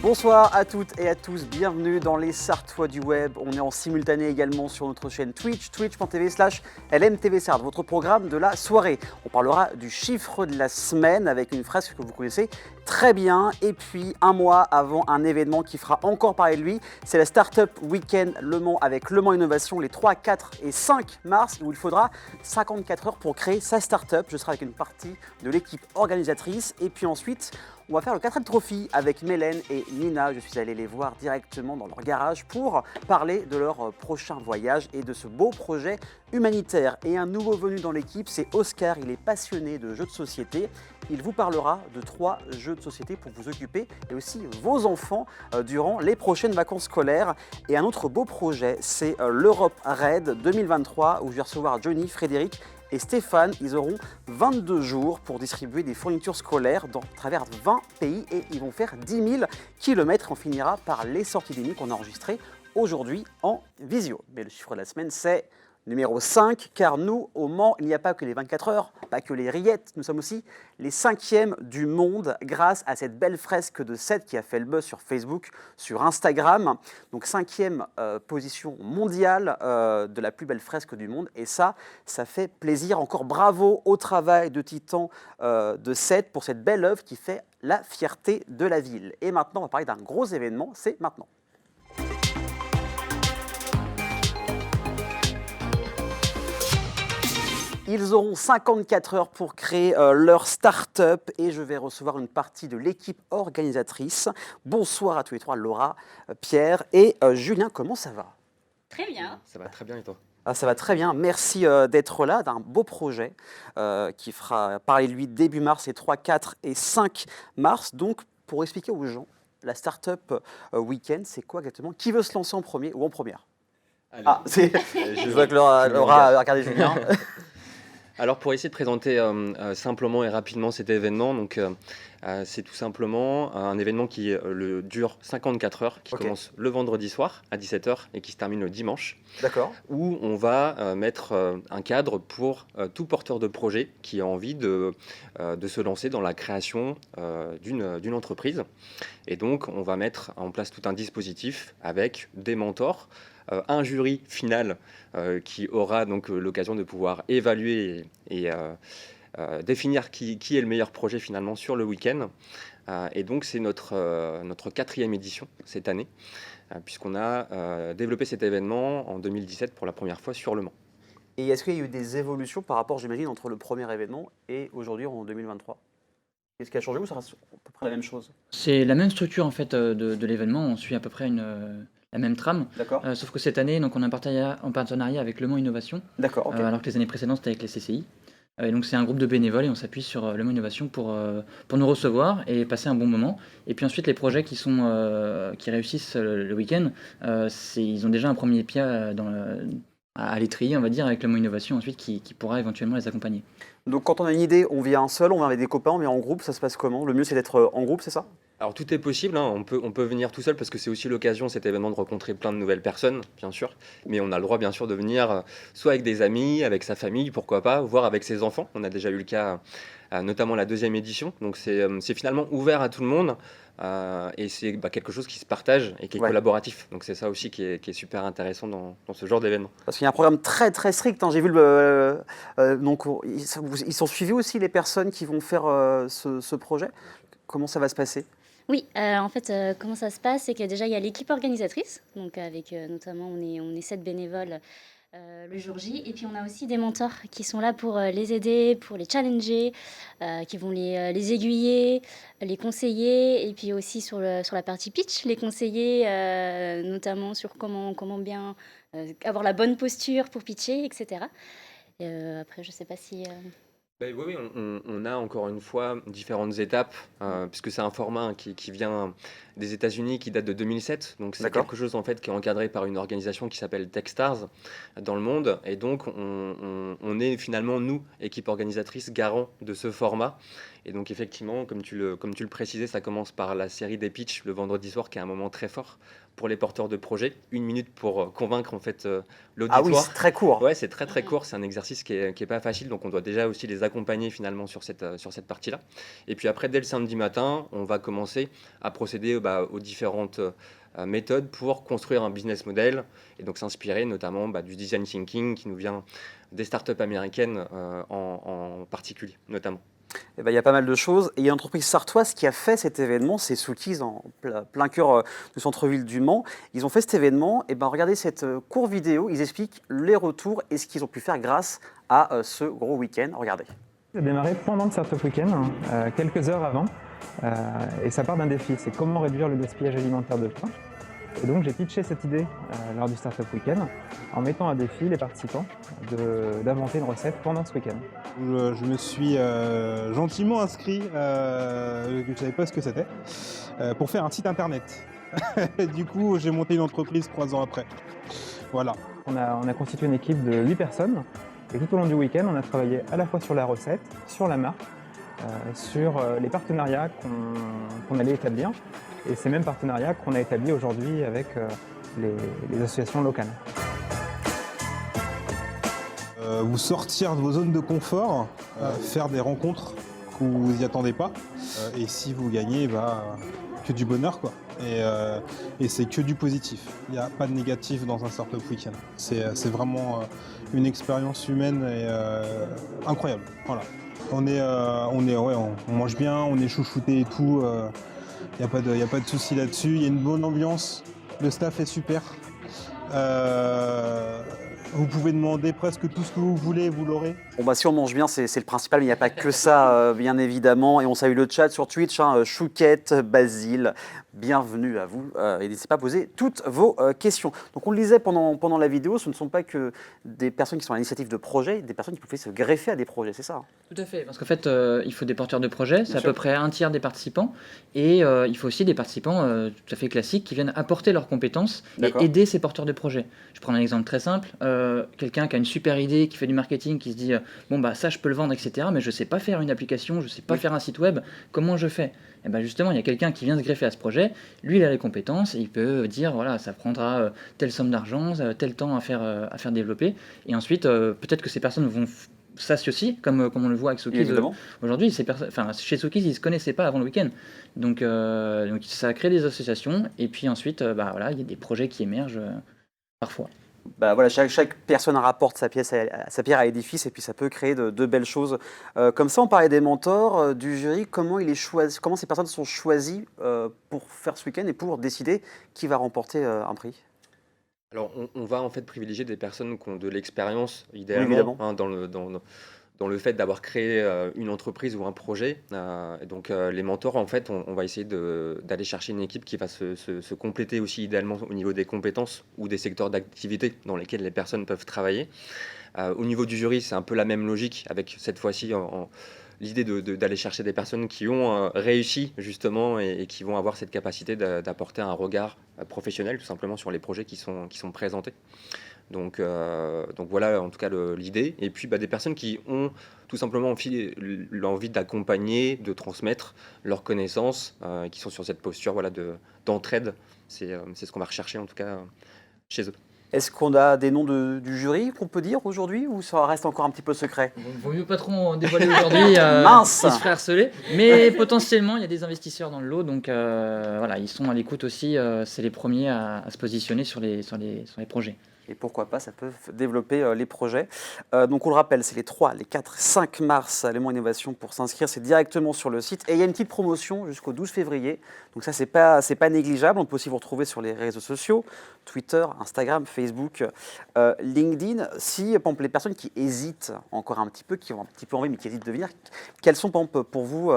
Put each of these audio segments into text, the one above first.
Bonsoir à toutes et à tous, bienvenue dans les Sartois du Web. On est en simultané également sur notre chaîne Twitch, twitch.tv/LMTV Sarthe, votre programme de la soirée. On parlera du chiffre de la semaine avec une fresque que vous connaissez très bien. Et puis un mois avant un événement qui fera encore parler de lui, c'est la Startup Weekend Le Mans avec Le Mans Innovation les 3, 4 et 5 mars où il faudra 54 heures pour créer sa startup. Je serai avec une partie de l'équipe organisatrice et puis ensuite on va faire le 4ème Trophy avec Mélène et Nina. Je suis allé les voir directement dans leur garage pour parler de leur prochain voyage et de ce beau projet humanitaire. Et un nouveau venu dans l'équipe, c'est Oscar. Il est passionné de jeux de société. Il vous parlera de 3 jeux de société pour vous occuper et aussi vos enfants durant les prochaines vacances scolaires. Et un autre beau projet, c'est l'Europe Raid 2023 où je vais recevoir Johnny, Frédéric et Stéphane. Ils auront 22 jours pour distribuer des fournitures scolaires dans travers 20 pays et ils vont faire 10 000 km. On finira par les sorties des nuits qu'on a enregistrées aujourd'hui en visio. Mais le chiffre de la semaine, c'est numéro 5, car nous, au Mans, il n'y a pas que les 24 heures, pas que les rillettes, nous sommes aussi les 5e du monde grâce à cette belle fresque de 7 qui a fait le buzz sur Facebook, sur Instagram. Donc 5e position mondiale de la plus belle fresque du monde. Et ça fait plaisir. Encore bravo au travail de Titan de 7 pour cette belle œuvre qui fait la fierté de la ville. Et maintenant, on va parler d'un gros événement, c'est maintenant. Ils auront 54 heures pour créer leur start-up et je vais recevoir une partie de l'équipe organisatrice. Bonsoir à tous les 3, Laura, Pierre et Julien. Comment ça va? Très bien. Ça va très bien et toi? Ça va très bien. Merci d'être là, d'un beau projet qui fera parler de lui début mars, les 3, 4 et 5 mars. Donc, pour expliquer aux gens, la Startup Weekend, c'est quoi exactement? Qui veut se lancer en premier ou en première? Allez. Je vois que Laura a regardé Julien. Alors pour essayer de présenter simplement et rapidement cet événement, donc c'est tout simplement un événement qui dure 54 heures, qui commence le vendredi soir à 17 h et qui se termine le dimanche. D'accord. Où on va mettre un cadre pour tout porteur de projet qui a envie de se lancer dans la création d'une entreprise. Et donc on va mettre en place tout un dispositif avec des mentors, un jury final qui aura donc l'occasion de pouvoir évaluer et définir qui est le meilleur projet finalement sur le week-end. Et donc c'est notre 4e édition cette année, puisqu'on a développé cet événement en 2017 pour la première fois sur Le Mans. Et est-ce qu'il y a eu des évolutions par rapport, j'imagine, entre le premier événement et aujourd'hui en 2023? Qu'est-ce qui a changé ou ça reste à peu près la même chose? C'est la même structure en fait de l'événement, on suit à peu près la même trame. D'accord. Sauf que cette année, donc, on est en partenariat avec Le Mans Innovation, D'accord, ok. alors que les années précédentes c'était avec les CCI. Et donc c'est un groupe de bénévoles et on s'appuie sur Le Mans Innovation pour nous recevoir et passer un bon moment. Et puis ensuite les projets qui réussissent le week-end, ils ont déjà un premier pied à l'étrier, on va dire, avec Le Mans Innovation ensuite qui pourra éventuellement les accompagner. Donc quand on a une idée, on vient seul, on vient avec des copains, on vient en groupe, ça se passe comment? Le mieux c'est d'être en groupe, c'est ça? Alors tout est possible, hein. On peut venir tout seul parce que c'est aussi l'occasion, cet événement, de rencontrer plein de nouvelles personnes, bien sûr. Mais on a le droit, bien sûr, de venir soit avec des amis, avec sa famille, pourquoi pas, voire avec ses enfants. On a déjà eu le cas, notamment la 2e édition. Donc c'est finalement ouvert à tout le monde et c'est quelque chose qui se partage et qui est collaboratif. Donc c'est ça aussi qui est super intéressant dans ce genre d'événement. Parce qu'il y a un programme très très strict, hein. J'ai vu donc ils sont suivis aussi les personnes qui vont faire ce projet. Comment ça va se passer? Oui, en fait, comment ça se passe, c'est que déjà il y a l'équipe organisatrice, donc avec notamment on est 7 bénévoles le jour J, et puis on a aussi des mentors qui sont là pour les aider, pour les challenger, qui vont les aiguiller, les conseiller, et puis aussi sur la partie pitch, les conseiller notamment sur comment bien avoir la bonne posture pour pitcher, etc. Après, je sais pas si... Oui, on a encore une fois différentes étapes, puisque c'est un format qui vient des États-Unis, qui date de 2007. Donc c'est quelque chose en fait qui est encadré par une organisation qui s'appelle Techstars dans le monde. Et donc on est finalement, nous, équipe organisatrice, garant de ce format. Et donc effectivement, comme tu le précisais, ça commence par la série des pitchs le vendredi soir, qui est un moment très fort pour les porteurs de projets, 1 minute pour convaincre en fait Ah oui, l'auditoire. c'est très court. Ouais, c'est très court, c'est un exercice qui est pas facile, donc on doit déjà aussi les accompagner finalement sur cette partie-là. Et puis après, dès le samedi matin, on va commencer à procéder aux différentes méthodes pour construire un business model et donc s'inspirer notamment du design thinking qui nous vient des startups américaines en particulier notamment. Eh ben, il y a pas mal de choses. Et il y a une entreprise sartoise qui a fait cet événement, c'est Sookies, en plein cœur du centre-ville du Mans. Ils ont fait cet événement. Et ben, regardez cette courte vidéo. Ils expliquent les retours et ce qu'ils ont pu faire grâce à ce gros week-end. Regardez. Ça a démarré pendant le Startup Weekend, quelques heures avant. Et ça part d'un défi, c'est comment réduire le gaspillage alimentaire de pain. Et donc j'ai pitché cette idée lors du Startup Weekend en mettant à défi les participants d'inventer une recette pendant ce week-end. Je me suis gentiment inscrit, je ne savais pas ce que c'était, pour faire un site internet. Du coup, j'ai monté une entreprise 3 ans après. Voilà. On a constitué une équipe de 8 personnes et tout au long du week-end, on a travaillé à la fois sur la recette, sur la marque, sur les partenariats qu'on allait établir. Et ces mêmes partenariats qu'on a établis aujourd'hui avec les associations locales. Vous sortir de vos zones de confort, faire des rencontres que vous n'y attendez pas. Et si vous gagnez, que du bonheur, quoi. Et c'est que du positif. Il n'y a pas de négatif dans un Startup Weekend. C'est vraiment une expérience humaine et incroyable. Voilà. On mange bien, on est chouchouté et tout. Il n'y a pas de souci là-dessus. Il y a une bonne ambiance. Le staff est super. Vous pouvez demander presque tout ce que vous voulez, vous l'aurez. Bon, si on mange bien, c'est le principal, mais il n'y a pas que ça, bien évidemment. Et on salue le chat sur Twitch, Chouquette, Basile, bienvenue à vous. Et n'hésitez pas à poser toutes vos questions. Donc on le disait pendant la vidéo, ce ne sont pas que des personnes qui sont à l'initiative de projets, des personnes qui peuvent se greffer à des projets, c'est ça? Tout à fait, parce qu'en fait, il faut des porteurs de projets, c'est Bien à sûr. peu près un tiers des participants, et il faut aussi des participants tout à fait classiques qui viennent apporter leurs compétences D'accord. et aider ces porteurs de projets. Je prends un exemple très simple, quelqu'un qui a une super idée, qui fait du marketing, qui se dit ça je peux le vendre, etc., mais je ne sais pas faire une application, je ne sais pas faire un site web, comment je fais? Et ben justement, il y a quelqu'un qui vient se greffer à ce projet, lui il a les compétences, et il peut dire voilà, ça prendra telle somme d'argent, tel temps à faire développer, et ensuite peut-être que ces personnes vont s'associent, comme on le voit avec Sookies Évidemment. aujourd'hui. Chez Sookies, ils ne se connaissaient pas avant le week-end. Donc ça a créé des associations, et puis ensuite, il y a des projets qui émergent parfois. Voilà, chaque personne rapporte sa pierre à l'édifice et puis ça peut créer de belles choses. Comme ça, on parlait des mentors, du jury. Comment ces personnes sont choisies pour faire ce week-end et pour décider qui va remporter un prix? Alors, on va en fait privilégier des personnes qui ont de l'expérience, évidemment. idéalement, dans le fait d'avoir créé une entreprise ou un projet. Et donc, les mentors, en fait, on va essayer d'aller chercher une équipe qui va se compléter aussi idéalement au niveau des compétences ou des secteurs d'activité dans lesquels les personnes peuvent travailler. Au niveau du jury, c'est un peu la même logique, avec cette fois-ci l'idée d'aller chercher des personnes qui ont réussi justement et qui vont avoir cette capacité d'apporter un regard professionnel tout simplement sur les projets qui sont présentés. Donc voilà en tout cas l'idée. Et puis des personnes qui ont tout simplement l'envie d'accompagner, de transmettre leurs connaissances, qui sont sur cette posture d'entraide. C'est ce qu'on va rechercher en tout cas chez eux. Est-ce qu'on a des noms du jury qu'on peut dire aujourd'hui ou ça reste encore un petit peu secret? Vaut mieux pas trop en dévoiler aujourd'hui, Mince. ils se feraient harceler, mais potentiellement il y a des investisseurs dans le lot, donc ils sont à l'écoute aussi, c'est les premiers à se positionner sur les projets. Et pourquoi pas, ça peut développer les projets. Donc on le rappelle, c'est les 3, les 4, 5 mars, Le Mans Innovation. Pour s'inscrire, c'est directement sur le site. Et il y a une petite promotion jusqu'au 12 février. Donc ça, c'est pas négligeable. On peut aussi vous retrouver sur les réseaux sociaux, Twitter, Instagram, Facebook, LinkedIn. Si, par exemple, les personnes qui hésitent encore un petit peu, qui ont un petit peu envie, mais qui hésitent de venir, quels sont, par exemple, pour vous,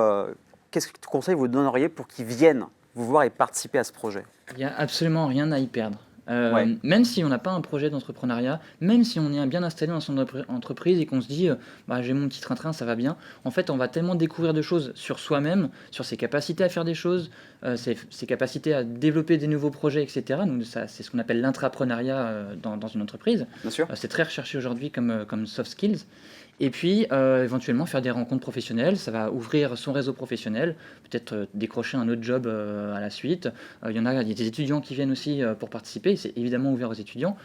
qu'est-ce que conseils vous donneriez pour qu'ils viennent vous voir et participer à ce projet? Il n'y a absolument rien à y perdre. Ouais. Même si on n'a pas un projet d'entrepreneuriat, même si on est bien installé dans son entreprise et qu'on se dit j'ai mon petit train-train, ça va bien, en fait on va tellement découvrir de choses sur soi-même, sur ses capacités à faire des choses, ses capacités à développer des nouveaux projets, etc. Donc c'est ce qu'on appelle l'intrapreneuriat dans une entreprise. Bien sûr. C'est très recherché aujourd'hui comme soft skills. Et puis, éventuellement, faire des rencontres professionnelles, ça va ouvrir son réseau professionnel, peut-être décrocher un autre job à la suite. Il y a des étudiants qui viennent aussi pour participer, c'est évidemment ouvert aux étudiants.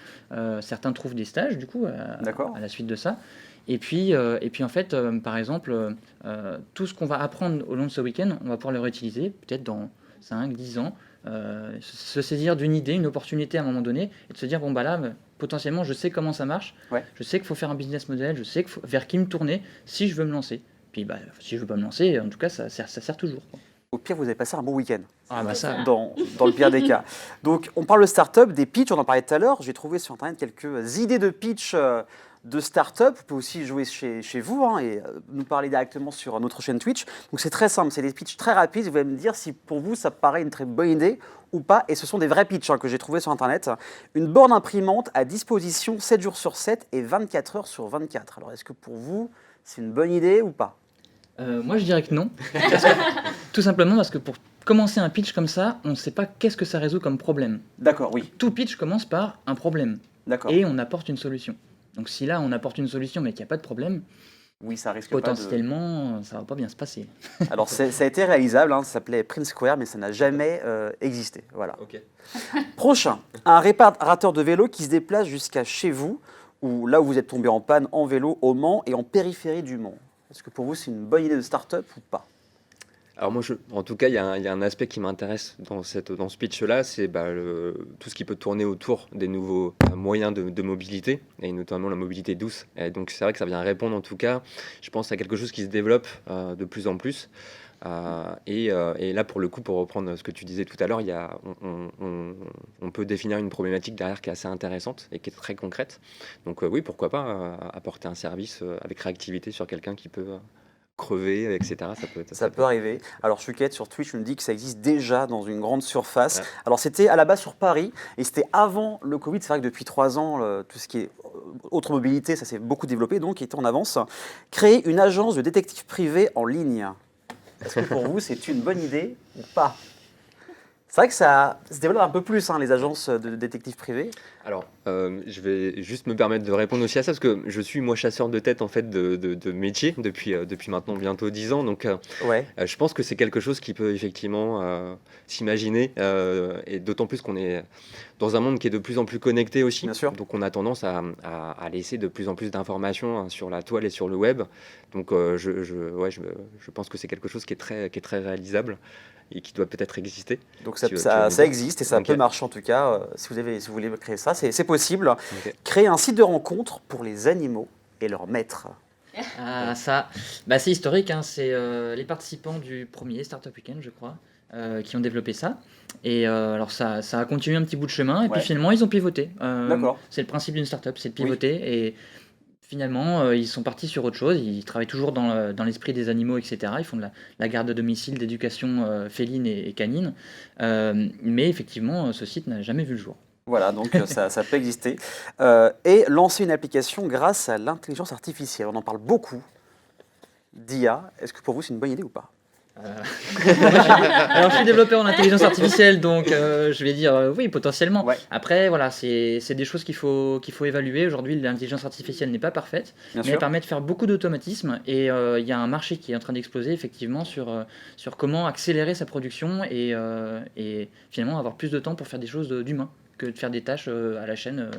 Certains trouvent des stages, du coup, D'accord. à la suite de ça. Et puis en fait, par exemple, tout ce qu'on va apprendre au long de ce week-end, on va pouvoir le réutiliser, peut-être dans 5, 10 ans, se saisir d'une idée, une opportunité à un moment donné, et de se dire, bon, bah là, potentiellement, je sais comment ça marche, Ouais. je sais qu'il faut faire un business model, je sais vers qui me tourner si je veux me lancer. Puis bah, si je veux pas me lancer, en tout cas, ça sert toujours, quoi. Au pire, vous avez passé un bon week-end. Ah bah ça, Dans le pire des cas. Donc, on parle de start-up, des pitchs, on en parlait tout à l'heure. J'ai trouvé sur Internet quelques idées de pitch de start-up. Vous pouvez aussi jouer chez vous et nous parler directement sur notre chaîne Twitch. Donc, c'est très simple, c'est des pitchs très rapides. Vous allez me dire si pour vous, ça paraît une très bonne idée ou pas. Et ce sont des vrais pitchs que j'ai trouvés sur Internet. Une borne imprimante à disposition 7 jours sur 7 et 24 heures sur 24. Alors, est-ce que pour vous, c'est une bonne idée ou pas? moi je dirais que non. Tout simplement parce que pour commencer un pitch comme ça, on ne sait pas qu'est-ce que ça résout comme problème. D'accord, oui. Tout pitch commence par un problème D'accord. et on apporte une solution. Donc si là on apporte une solution mais qu'il n'y a pas de problème, Oui, ça risque potentiellement ça va pas bien se passer. Alors, ça a été réalisable, ça s'appelait Print Square, mais ça n'a jamais existé. Voilà. Ok. Prochain, un réparateur de vélo qui se déplace jusqu'à chez vous, ou là où vous êtes tombé en panne en vélo au Mans et en périphérie du Mans. Est-ce que pour vous, c'est une bonne idée de start-up ou pas? Alors moi, en tout cas, il y a un aspect qui m'intéresse dans ce pitch-là, c'est tout ce qui peut tourner autour des nouveaux moyens de mobilité, et notamment la mobilité douce. Et donc c'est vrai que ça vient répondre en tout cas, je pense, à quelque chose qui se développe de plus en plus. Et là, pour le coup, pour reprendre ce que tu disais tout à l'heure, on peut définir une problématique derrière qui est assez intéressante et qui est très concrète. Donc oui, pourquoi pas apporter un service avec réactivité sur quelqu'un qui peut crever, etc. Ça peut arriver. Alors, Chuquette sur Twitch me dit que ça existe déjà dans une grande surface. Ouais. Alors, c'était à la base sur Paris et c'était avant le Covid. C'est vrai que depuis 3 ans, tout ce qui est autre mobilité, ça s'est beaucoup développé, donc il était en avance. Créer une agence de détectives privés en ligne. Est-ce que pour vous, c'est une bonne idée ou pas? C'est vrai que ça se développe un peu plus, les agences de détectives privés. Alors, je vais juste me permettre de répondre aussi à ça, parce que je suis, moi, chasseur de tête, en fait, de métier, depuis maintenant bientôt 10 ans. Donc, Ouais. je pense que c'est quelque chose qui peut effectivement s'imaginer, et d'autant plus qu'on est dans un monde qui est de plus en plus connecté aussi. Bien sûr. Donc, on a tendance à laisser de plus en plus d'informations sur la toile et sur le web. Donc, je pense que c'est quelque chose qui est très réalisable et qui doit peut-être exister. Donc Tu veux ça dire? existe et ça Ok. peut marcher en tout cas. Si vous voulez créer ça, c'est possible. Ok. Créer un site de rencontre pour les animaux et leurs maîtres. Ah, ça, c'est historique, c'est les participants du premier Startup Weekend, je crois, qui ont développé ça. Et alors ça a continué un petit bout de chemin, et Ouais. puis finalement ils ont pivoté. D'accord. C'est le principe d'une startup, c'est de pivoter, et finalement ils sont partis sur autre chose. Ils travaillent toujours dans l'esprit des animaux, etc. Ils font de la garde à domicile, d'éducation féline et canine. Mais effectivement, ce site n'a jamais vu le jour. Voilà, donc ça peut exister. Et lancer une application grâce à l'intelligence artificielle. On en parle beaucoup d'IA. Est-ce que pour vous, c'est une bonne idée ou pas? Alors, je suis développeur en intelligence artificielle, donc je vais dire oui, potentiellement. Ouais. Après, voilà, c'est des choses qu'il faut évaluer. Aujourd'hui, l'intelligence artificielle n'est pas parfaite, Bien mais sûr. elle permet de faire beaucoup d'automatismes. Et il y a un marché qui est en train d'exploser, effectivement, sur comment accélérer sa production et finalement avoir plus de temps pour faire des choses d'humain que de faire des tâches à la chaîne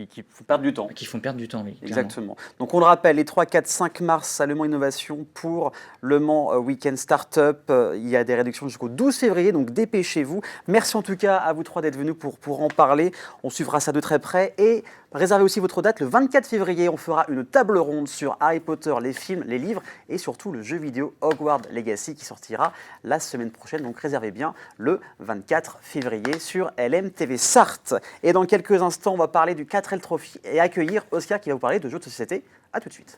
Qui font perdre du temps. qui font perdre du temps. Oui, clairement. Exactement. Donc on le rappelle, les 3, 4, 5 mars à Le Mans Innovation pour Le Mans Weekend Startup. Il y a des réductions jusqu'au 12 février, donc dépêchez-vous. Merci en tout cas à vous 3 d'être venus pour en parler. On suivra ça de très près et réservez aussi votre date. Le 24 février, on fera une table ronde sur Harry Potter, les films, les livres et surtout le jeu vidéo Hogwarts Legacy qui sortira la semaine prochaine. Donc réservez bien le 24 février sur LMTV Sarthe. Et dans quelques instants, on va parler du 4L Trophy et accueillir Oscar qui va vous parler de jeux de société. A tout de suite.